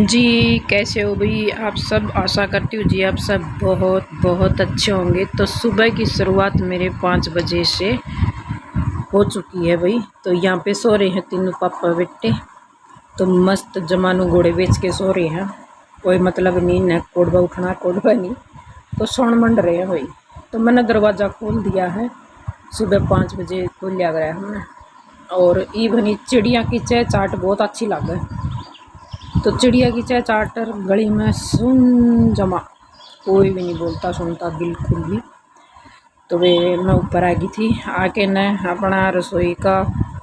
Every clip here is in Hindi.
जी, कैसे हो भाई आप सब। आशा करती हूँ जी आप सब बहुत बहुत अच्छे होंगे। तो सुबह की शुरुआत मेरे 5 बजे से हो चुकी है भाई। तो यहाँ पे सो रहे हैं तीनों पापा बेटे। तो मस्त जमानू घोड़े बेच के सो रहे हैं। कोई मतलब नहीं न कोडवा उठना कोडवा नहीं, तो सोन मंड रहे हैं भाई। तो मैंने दरवाज़ा खोल दिया है, सुबह 5 बजे खोल लिया गया है हमने। और इवनी चिड़िया की चहचहाट बहुत अच्छी लगे। तो चिड़िया की चहचहाट गली में सुन जमा, कोई भी नहीं बोलता सुनता बिल्कुल भी। तो वे मैं ऊपर आ गई थी, आके न अपना रसोई का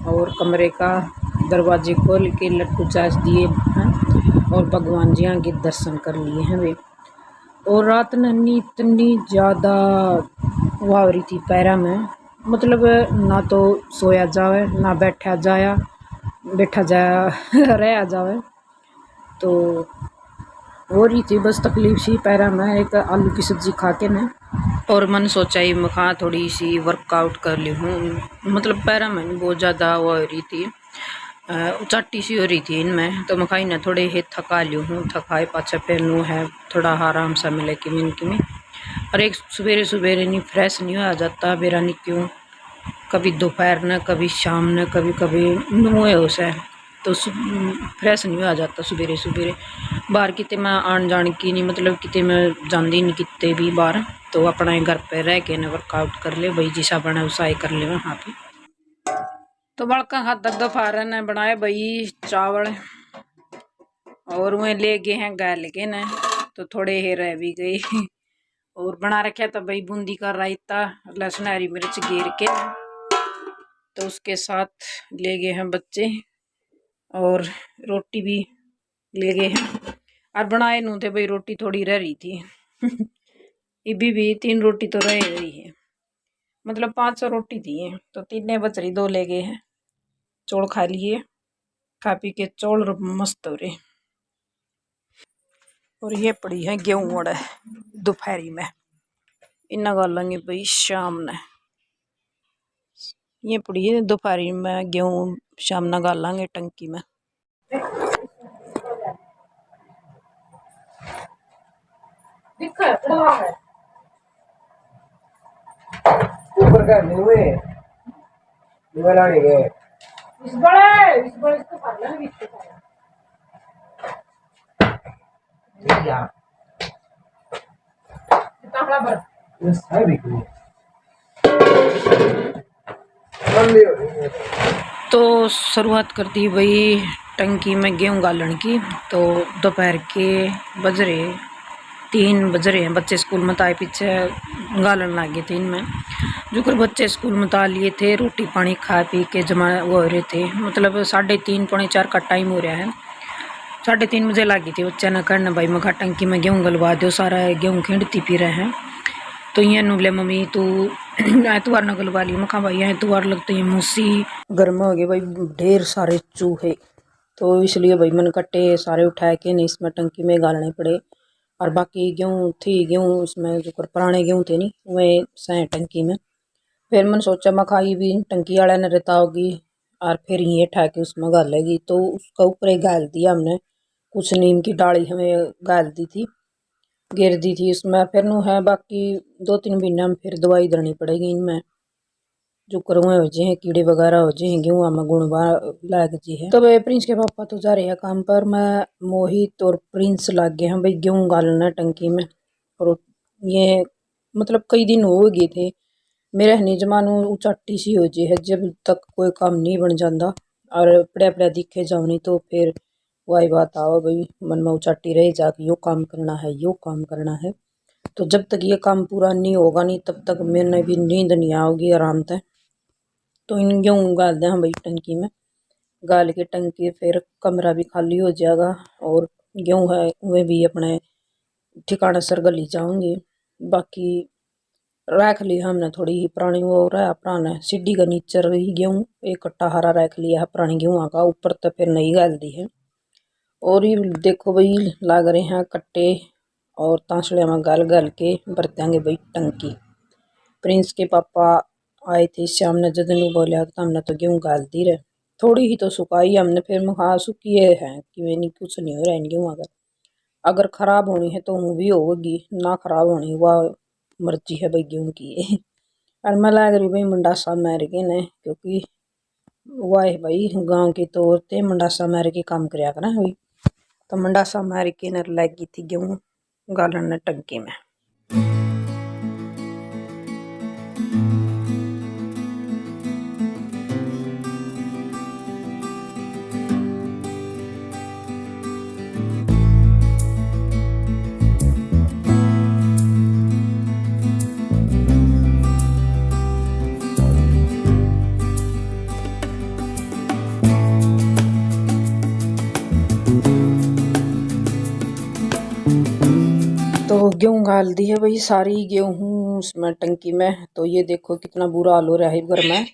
और कमरे का दरवाजे खोल के लट्टू चाच दिए हैं और भगवान जी के दर्शन कर लिए हैं वे। और रात नन्नी इतनी ज़्यादा वाह रही थी पैरा में, मतलब ना तो सोया जावे ना बैठा जाया रहा जावे। तो हो रही थी बस तकलीफ सी पैरा में, एक आलू की सब्जी खा के न। और मन सोचा ही मैं थोड़ी सी वर्कआउट कर ली हूँ, मतलब पैरा में बहुत ज़्यादा वो हो रही थी, उचाटी सी हो रही थी इनमें। तो मैं खाई ना थोड़े ही थका ली हूँ, थकाए पाछा फिर नू है थोड़ा आराम सा मिले कि मिन की में। और एक सवेरे सवेरे नहीं फ्रेश नहीं हो जाता मेरा नहीं क्यों, कभी दोपहर न कभी शाम न कभी कभी नुए हो से। तो फ्रेश नहीं आ जाता सवेरे सवेरे। बाहर कितने मैं आन जान की नहीं, मतलब कितने मैं जाती नहीं कितने भी बाहर। तो अपना घर पे रह के न वर्कआउट कर ले भाई, जिसा बना उसा कर ले वहाँ पे। तो बड़का हाथ तक दोपहर ने बनाए भाई चावल, और वह ले गए हैं गाल के न, तो थोड़े ही रह भी गए। और बना रखा था भाई बूंदी का रायता, लहसुन हरी मिर्च घेर के। तो उसके साथ ले गए हैं बच्चे, और रोटी भी ले गए हैं। और बनाए नू थे भाई, रोटी थोड़ी रह रही थी। इबी भी 3 रोटी तो रह रही है, मतलब 500 रोटी थी है, तो 3 बच रही, 2 ले गए हैं। चौल खा लिए, खा पी के चौल मस्त हो रहे। और ये पड़ी है गेहूं वड़ा दोपहरी में, इन्ना गालेंगे भाई शाम ने। ये पड़ी है दोपहरी में गेहूं, शाम न गालेंगे टंकी में। ऊपर का नुए लाने गए इस बड़े इसको पागल भी या कितना बड़ा इस है भी को। तो शुरुआत करती भाई टंकी में गेहूं गालन की। तो दोपहर के बज रहे 3 बज रहे हैं, बच्चे स्कूल में आए पीछे गालन लगे थे इनमें। जो कर बच्चे स्कूल में ता लिए थे, रोटी पानी खा पी के जमा वो हो रहे थे, मतलब 3:30 पौने 4 का टाइम हो रहा है। 3:30 बजे लगी थी बच्चा न करना भाई, मैं टंकी में गेहूँ गलवा दो, सारा गेहूँ खींचती पी रहे हैं। तो ये बोले मम्मी तू एतवार न गलवा ली, मैं भाई एतवार लगते हैं मूसी गर्म हो गए भाई, ढेर सारे चूहे। तो इसलिए भाई मन कट्टे सारे उठा के नहीं इसमें टंकी में गालने पड़े। और बाकी गेहूँ थी, गेहूँ उसमें जो पुराने गेहूँ थे नहीं वह सह टंकी में। फिर मैंने सोचा मखाई भी टंकी वाले ने रहता होगी, और फिर ये ठा के उसमें गालेगी। तो उसका ऊपर ही गाल दिया हमने, कुछ नीम की डाली हमें गाल दी थी, गिर दी थी उसमें। फिर नू है बाकी 2-3 महीना में फिर दवाई देनी पड़ेगी इनमें, जो करुए हो जे कीड़े वगैरह हो जे गेहूँ में गुण लाग जी है। तो भाई प्रिंस के पापा तो जा रहे हैं काम पर, मैं मोहित और प्रिंस लाग गए हैं भाई गेहूँ गालना टंकी में। और ये मतलब कई दिन हो गए थे मेरे हनी जमानू उचाटी सी हो जी है, जब तक कोई काम नहीं बन जाता और पड़ा पड़ा दिखे जाओ नहीं, तो फिर वही बात आओ भाई मन में उचाटी रह जाके यो काम करना है यो काम करना है। तो जब तक ये काम पूरा नहीं होगा नहीं तब तक मैंने भी नींद नहीं आओगी आराम से। तो इन गेहूँ गाल दें भाई टंकी में, गाल के टंकी फिर कमरा भी खाली हो जाएगा, और गेहूँ है वे भी अपने ठिकाने सर गली जाऊंगी। बाकी रख लिया हमने थोड़ी ही पुरानी वो रहा पुराना सीढ़ी का नीचे रही गेहूँ, एक कट्टा हरा रख लिया है पुरानी गेहूँ का, ऊपर तो फिर नई गाल दी है। और ये देखो भाई लाग रहे हैं कट्टे, और तांसड़े में गाल गाल के भर देंगे भाई टंकी। प्रिंस के पापा आए थे शाम ने, जदन बोलिया तो हमने तो गेहूँ गाल दी रहे। थोड़ी ही तो सुखाई हमने, फिर हाँ सुखिए हैं कि नहीं कुछ नहीं हो रहा है गेहूँ। अगर अगर खराब होनी है तो वो भी होगी, ना खराब होनी वह मर्जी है भाई गेहूँ की। और मैं लग रही भाई मंडासा मार के न, क्योंकि वाह भाई गांव की तो औरतें मंडासा मार के काम करया करें भाई। तो मंडासा मार के न लगी थी गेहूँ गालन टंकी में। तो गेहूँ गाल दी है भाई सारी गेहूँ उसमें टंकी में। तो ये देखो कितना बुरा हाल हो रहा है घर में।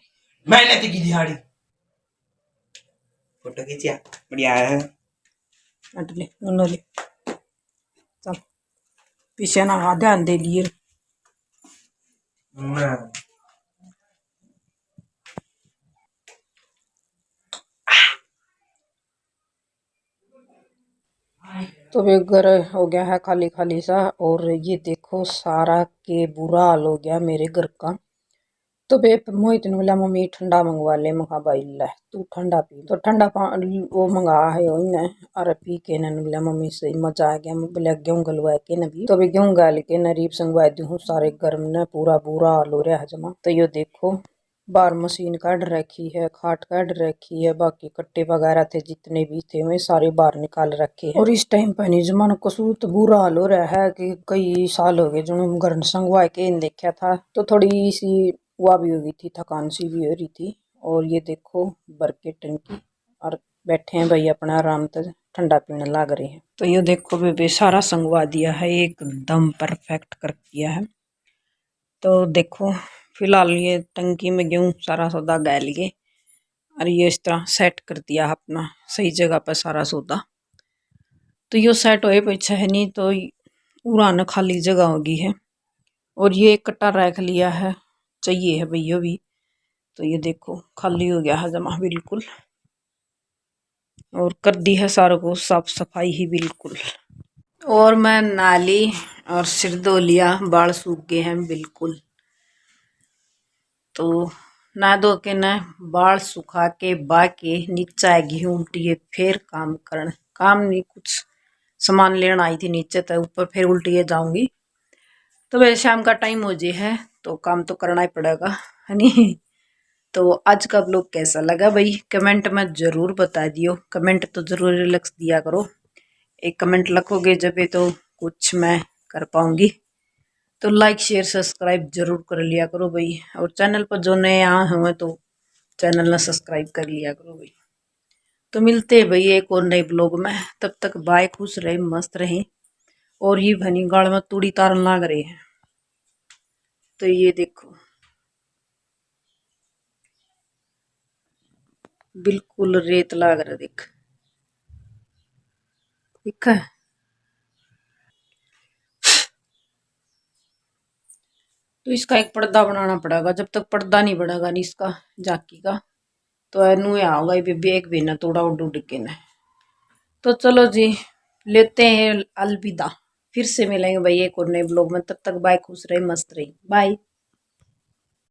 मैंने तो की दिहाड़ी फोटो खींचा बढ़िया है। अटले उन्होंने चल पीछे ना ध्यान दे लिए। तो वे घर हो गया है खाली खाली सा। और ये देखो सारा के बुरा हाल हो गया मेरे घर का। तो बे मोहित ने बोला मम्मी ठंडा मंगवा ले। मखा भाई ले तू ठंडा पी। तो ठंडा पानी वो मंगा है ने। अरे पी के न बोला मम्मी से मजा आ गया। बोला गेहूँ गलवा के न भी। तो भी गेहूँ गाल के नरीब संगवा दी हूँ सारे गर्म ने। पूरा बुरा हाल हो रहा है जमा। तो ये देखो बार मशीन काट रखी है, खाट काट रखी है, बाकी कट्टे वगैरह थे जितने भी थे वे सारे बाहर निकाल रखे हैं। और इस टाइम पर नहीं जमाना कसू तो बुरा हाल हो रहा है कि कई साल हो गए जो घर संगवा के देखा था। तो थोड़ी सी हुआ भी हो गई थी, थकान सी भी हो रही थी। और ये देखो भर के टंकी और बैठे हैं भाई अपना आराम से ठंडा पीने लग रहे हैं। तो ये देखो बेबे सारा संगवा दिया है, एकदम परफेक्ट कर दिया है। तो देखो फिलहाल ये टंकी में गेहूँ सारा सौदा गाल लिए और ये इस तरह सेट कर दिया अपना सही जगह पर सारा सौदा। तो ये सेट होए पीछे है नहीं तो उड़ान खाली जगह होगी है। और ये एक कट्टा रख लिया है, चाहिए है भैया भी। तो ये देखो खाली हो गया है जमा बिल्कुल। और कर दी है सारों को साफ सफाई ही बिल्कुल। और मैं नाली और सिर धो लिया, बाल सूख गए हैं बिल्कुल। तो ना धो के न बाल सुखा के बाके नीचे आएगी उल्टी फिर काम करन। काम नहीं कुछ सामान लेना आई थी नीचे, तो ऊपर फिर उल्टी जाऊंगी। तो वैसे शाम का टाइम हो जाए है तो काम तो करना ही पड़ेगा है नहीं। तो आज का ब्लॉग कैसा लगा भाई कमेंट में ज़रूर बता दियो। कमेंट तो ज़रूर लिख दिया करो, एक कमेंट लिखोगे जब तो कुछ मैं कर पाऊंगी। तो लाइक शेयर सब्सक्राइब जरूर कर लिया करो भाई। और चैनल पर जो नए आए हुए तो चैनल ना सब्सक्राइब कर लिया करो भाई। तो मिलते हैं भाई एक और नए ब्लॉग में, तब तक बाय, खुश रहे मस्त रहे। और ये भनी गाड़ में तूड़ी तारन लाग रहे हैं। तो ये देखो बिल्कुल रेत लाग रहा देख दिखा है। तो इसका एक पर्दा बनाना पड़ेगा, जब तक पर्दा नहीं बढ़ेगा नहीं इसका झांकी का तो एनू आओगा बेबी एक बिना तोड़ा उड़ उड़ के न। तो चलो जी लेते हैं अलविदा, फिर से मिलेंगे भाई एक और नए ब्लॉग में। तब तक बाय, खुश रहे मस्त रहे बाय।